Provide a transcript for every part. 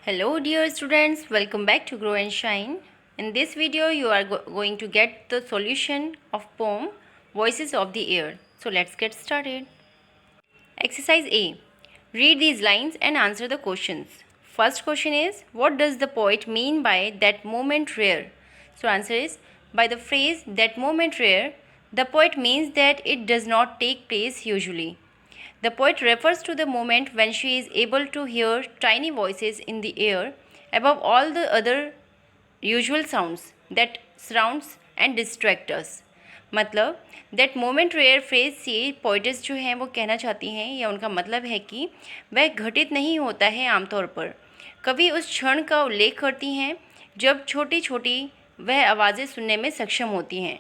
Hello dear students, welcome back to Grow and Shine. In this video you are going to get the solution of poem Voices of the Air. So let's get started. Exercise A. Read these lines and answer the questions. First question is, what does the poet mean by that moment rare? So answer is, by the phrase that moment rare, the poet means that it does not take place usually. The poet refers to the moment when she is able to hear tiny voices in the air above all the other usual sounds that surrounds and distract us. मतलब that moment rare phrase से poets जो हैं वो कहना चाहती हैं या उनका मतलब है कि वह घटित नहीं होता है आमतौर पर। कवि उस क्षण का उल्लेख करती हैं जब छोटी छोटी वह आवाज़ें सुनने में सक्षम होती हैं।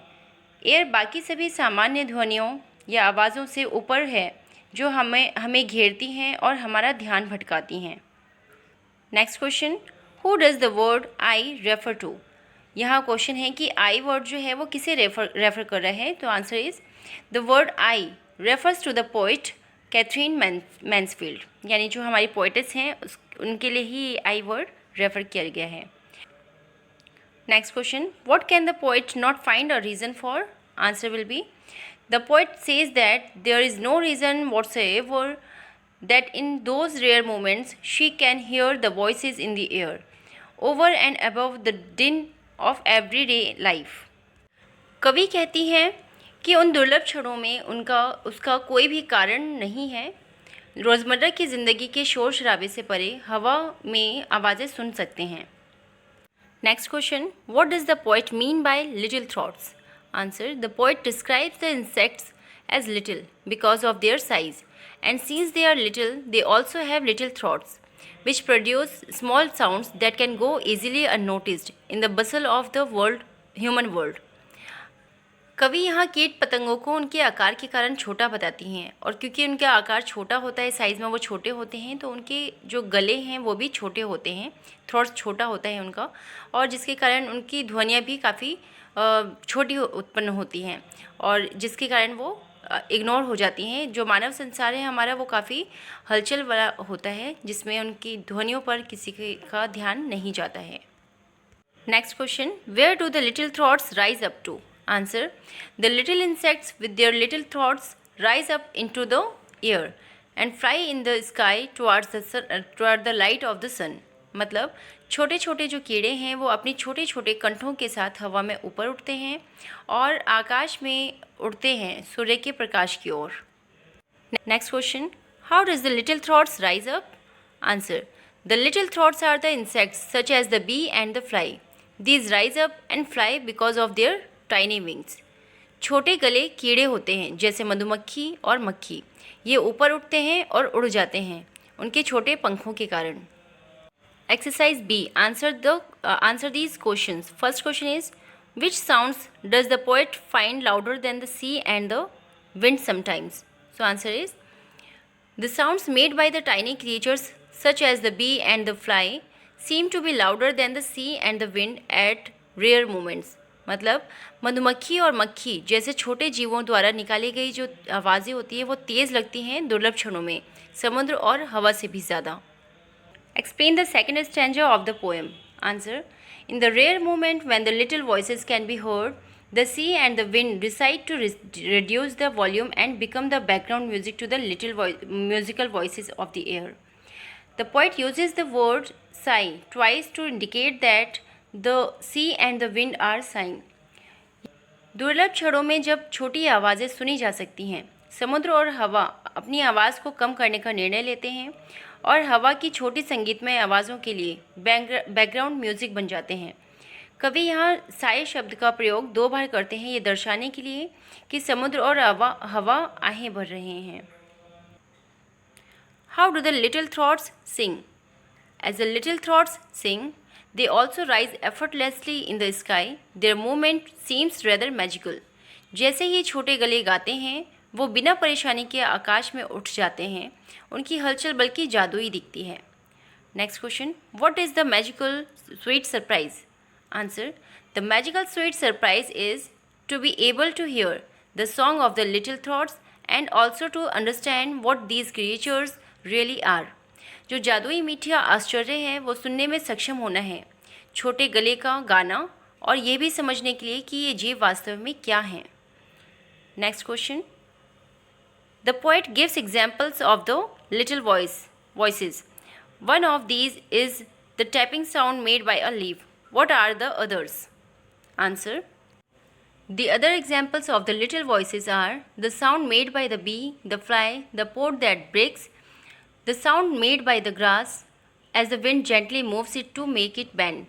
एयर बाकी सभी सामान्य ध्वनियों या आवाज़ों से ऊपर है जो हमें घेरती हैं और हमारा ध्यान भटकाती हैं। Next question, who does the word I refer to? यहाँ क्वेश्चन है कि आई वर्ड जो है वो किसे रेफर कर रहा है। तो answer is the word I refers to the poet Katherine Mansfield, यानी जो हमारी पोइटेस हैं उनके लिए ही आई वर्ड रेफर किया गया है। Next question, what can the poet not find a reason for? Answer will be the poet says that there is no reason whatsoever that in those rare moments she can hear the voices in the air over and above the din of everyday life. कवि कहती हैं कि उन दुर्लभ क्षणों में उसका कोई भी कारण नहीं है। रोज़मर्रा की ज़िंदगी के शोर शराबे से परे हवा में आवाज़ें सुन सकते हैं। Next question, what does the poet mean by little thoughts? Answer, the poet describes the insects as little because of their size, and since they are little, they also have little throats, which produce small sounds that can go easily unnoticed in the bustle of the human world. कवि यहाँ कीट पतंगों को उनके आकार के कारण छोटा बताती हैं, और क्योंकि उनका आकार छोटा होता है, साइज़ में वो छोटे होते हैं, तो उनके जो गले हैं वो भी छोटे होते हैं, थ्रोट्स छोटा होता है उनका, और जिसके कारण उनकी ध्वनियाँ भी काफ़ी छोटी उत्पन्न होती हैं और जिसके कारण वो इग्नोर हो जाती हैं। जो मानव संसार है हमारा वो काफ़ी हलचल वाला होता है जिसमें उनकी ध्वनियों पर किसी का ध्यान नहीं जाता है। Next question, where do the little throats rise up to? Answer, the little insects with their little throats rise up into the air and fly in the sky toward the light of the sun. मतलब छोटे छोटे जो कीड़े हैं वो अपने छोटे छोटे कंठों के साथ हवा में ऊपर उठते हैं और आकाश में उड़ते हैं सूर्य के प्रकाश की ओर। Next question, how does the little throats rise up? Answer, the little throats are the insects such as the bee and the fly. These rise up and fly because of their tiny wings. छोटे गले कीड़े होते हैं जैसे मधुमक्खी और मक्खी, ये ऊपर उठते हैं और उड़ जाते हैं उनके छोटे पंखों के कारण। Exercise B. Answer these questions. First question is, which sounds does the poet find louder than the sea and the wind sometimes? So answer is, the sounds made by the tiny creatures such as the bee and the fly seem to be louder than the sea and the wind at rare moments. मतलब मधुमक्खी और मक्खी जैसे छोटे जीवों द्वारा निकाली गई जो आवाज़ें होती है वो तेज़ लगती हैं दुर्लभ क्षणों में, समुद्र और हवा से भी ज़्यादा। Explain the second stanza of the poem. Answer, in the rare moment when the little voices can be heard, the sea and the wind decide to reduce the volume and become the background music to the musical voices of the air. The poet uses the word sigh twice to indicate that the sea and the wind are sighing. दुर्लभ क्षणों में जब छोटी आवाज़ें सुनी जा सकती हैं, समुद्र और हवा अपनी आवाज़ को कम करने का निर्णय लेते हैं और हवा की छोटी संगीतमय आवाज़ों के लिए बैकग्राउंड म्यूज़िक बन जाते हैं। कवि यहाँ साय शब्द का प्रयोग 2 बार करते हैं ये दर्शाने के लिए कि समुद्र और हवा आहें भर रहे हैं। How do the little throats sing? As the little throats sing, they also rise effortlessly in the sky. Their movement seems rather magical. जैसे ही छोटे गले गाते हैं वो बिना परेशानी के आकाश में उठ जाते हैं, उनकी हलचल बल्कि जादुई दिखती है। Next question, what is the magical sweet surprise? Answer, the magical sweet surprise is to be able to hear the song of the little thoughts and also to understand what these creatures really are. जो जादुई मीठा आश्चर्य है वो सुनने में सक्षम होना है, छोटे गले का गाना, और ये भी समझने के लिए कि ये जीव वास्तव में क्या हैं। Next question, the poet gives examples of the little voices. One of these is the tapping sound made by a leaf. What are the others? Answer. The other examples of the little voices are the sound made by the bee, the fly, the pot that breaks, the sound made by the grass as the wind gently moves it to make it bend,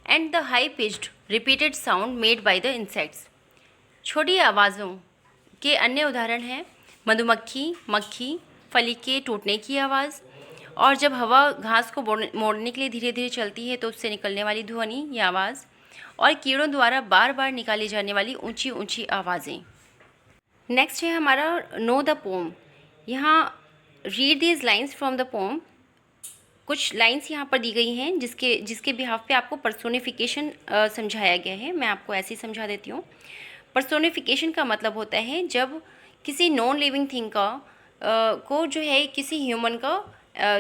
and the high-pitched repeated sound made by the insects. छोटी आवाज़ों के अन्य उदाहरण हैं मधुमक्खी, मक्खी, फली के टूटने की आवाज़, और जब हवा घास को मोड़ने के लिए धीरे धीरे चलती है तो उससे निकलने वाली ध्वनि या आवाज़, और कीड़ों द्वारा बार बार निकाली जाने वाली ऊंची ऊंची आवाज़ें। नेक्स्ट है हमारा नो द पोम। यहाँ read these lines from the pome. कुछ लाइन्स यहाँ पर दी गई हैं जिसके बिहाफ पे आपको पर्सोनिफिकेशन समझाया गया है। मैं आपको ऐसे ही समझा देती हूँ। पर्सोनिफिकेशन का मतलब होता है जब किसी नॉन लिविंग थिंग का को जो है किसी ह्यूमन का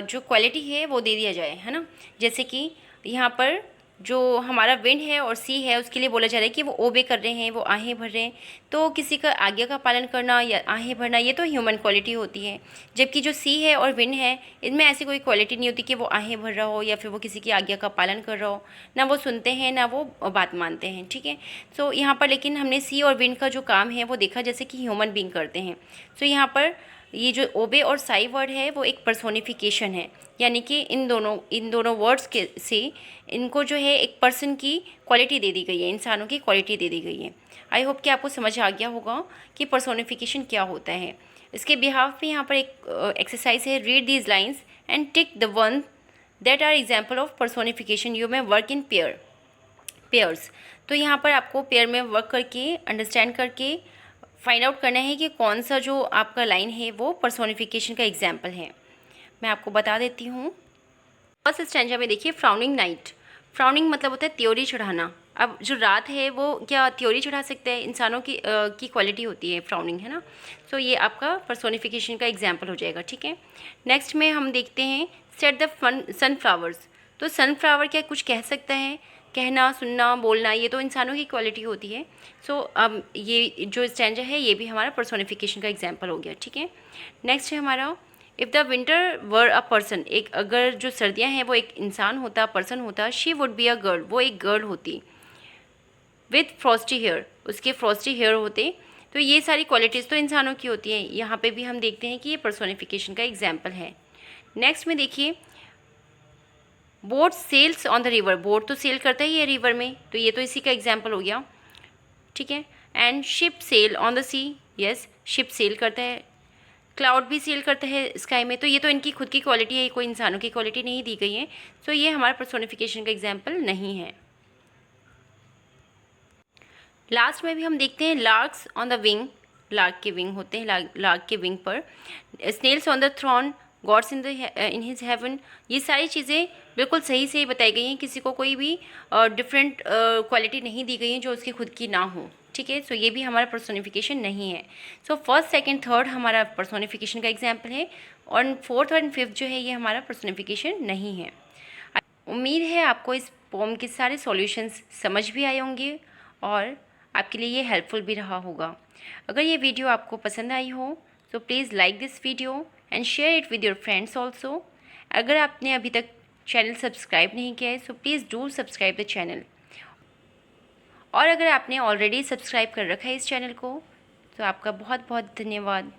जो क्वालिटी है वो दे दिया जाए, है ना। जैसे कि यहाँ पर जो हमारा विंड है और सी है उसके लिए बोला जा रहा है कि वो ओबे कर रहे हैं, वो आहें भर रहे हैं। तो किसी का आज्ञा का पालन करना या आहें भरना ये तो ह्यूमन क्वालिटी होती है, जबकि जो सी है और विंड है इनमें ऐसी कोई क्वालिटी नहीं होती कि वो आहें भर रहा हो या फिर वो किसी की आज्ञा का पालन कर रहा हो। ना वो सुनते हैं ना वो बात मानते हैं, ठीक है। सो यहाँ पर लेकिन हमने सी और विंड का जो काम है वो देखा जैसे कि ह्यूमन बींग करते हैं। सो यहाँ पर ये जो ओबे और साई वर्ड है वो एक पर्सोनिफिकेशन है, यानी कि इन दोनों वर्ड्स के से इनको जो है एक पर्सन की क्वालिटी दे दी गई है, इंसानों की क्वालिटी दे दी गई है। आई होप कि आपको समझ आ गया होगा कि पर्सोनिफिकेशन क्या होता है। इसके बिहाफ पे यहाँ पर एक एक्सरसाइज है, read these lines and tick the one that are example of personification. You may work in pairs. तो यहाँ पर आपको पेयर में वर्क करके अंडरस्टैंड करके फाइंड आउट करना है कि कौन सा जो आपका लाइन है वो पर्सोनिफिकेशन का एग्जाम्पल है। मैं आपको बता देती हूँ। फर्स्ट स्टैंजा में देखिए, फ्राउनिंग नाइट। फ्राउनिंग मतलब होता है त्योरी चढ़ाना। अब जो रात है वो क्या त्योरी चढ़ा सकते हैं? इंसानों की क्वालिटी होती है फ्राउनिंग, है ना। सो ये आपका पर्सोनिफिकेशन का एग्जाम्पल हो जाएगा, ठीक है। नेक्स्ट में हम देखते हैं सेट द सनफ्लावर्स। तो सनफ्लावर क्या कुछ कह सकता है? कहना, सुनना, बोलना, ये तो इंसानों की क्वालिटी होती है। सो अब ये जो स्टैंजा है ये भी हमारा पर्सोनिफिकेशन का एग्जाम्पल हो गया, ठीक है। नेक्स्ट है हमारा if the winter were a person. एक अगर जो सर्दियां हैं वो एक इंसान होता, पर्सन होता, she would be a girl, वो एक गर्ल होती। विथ फ्रॉस्टी हेयर, उसके फ्रॉस्टी हेयर होते। तो ये सारी क्वालिटीज़ तो इंसानों की होती हैं। यहाँ पे भी हम देखते हैं कि ये पर्सोनिफिकेशन का एग्जाम्पल है। नेक्स्ट में देखिए, boat sails on the river. Boat तो सेल करता ही है रिवर में, तो ये तो इसी का एग्जाम्पल हो गया, ठीक है। And ship sail on the sea. Yes, ship sail करता है। क्लाउड भी सेल करता है स्काई में। तो ये तो इनकी खुद की क्वालिटी है, कोई इंसानों की क्वालिटी नहीं दी गई है। सो ये हमारा पर्सोनिफिकेशन का एग्जाम्पल नहीं है। लास्ट में भी हम देखते हैं larks on the wing. Lark के विंग होते हैं, लार्क के विंग पर। Snails on the thorn, gods in his heaven. ये सारी चीज़ें बिल्कुल सही से बताई गई हैं। किसी को कोई भी डिफरेंट क्वालिटी नहीं दी गई है जो उसकी खुद की ना हो, ठीक है। सो ये भी हमारा पर्सोनिफिकेशन नहीं है। सो फर्स्ट, सेकंड, थर्ड हमारा पर्सोनिफिकेशन का एग्जाम्पल है, और फोर्थ एंड फिफ्थ जो है ये हमारा पर्सोनिफिकेशन नहीं है। उम्मीद है आपको इस पोम के सारे सॉल्यूशंस समझ भी आए होंगे और आपके लिए ये हेल्पफुल भी रहा होगा। अगर ये वीडियो आपको पसंद आई हो तो please like this video and share it with your friends also. अगर आपने अभी तक चैनल सब्सक्राइब नहीं किया है so please do subscribe the channel. और अगर आपने ऑलरेडी सब्सक्राइब कर रखा है इस चैनल को तो आपका बहुत बहुत धन्यवाद।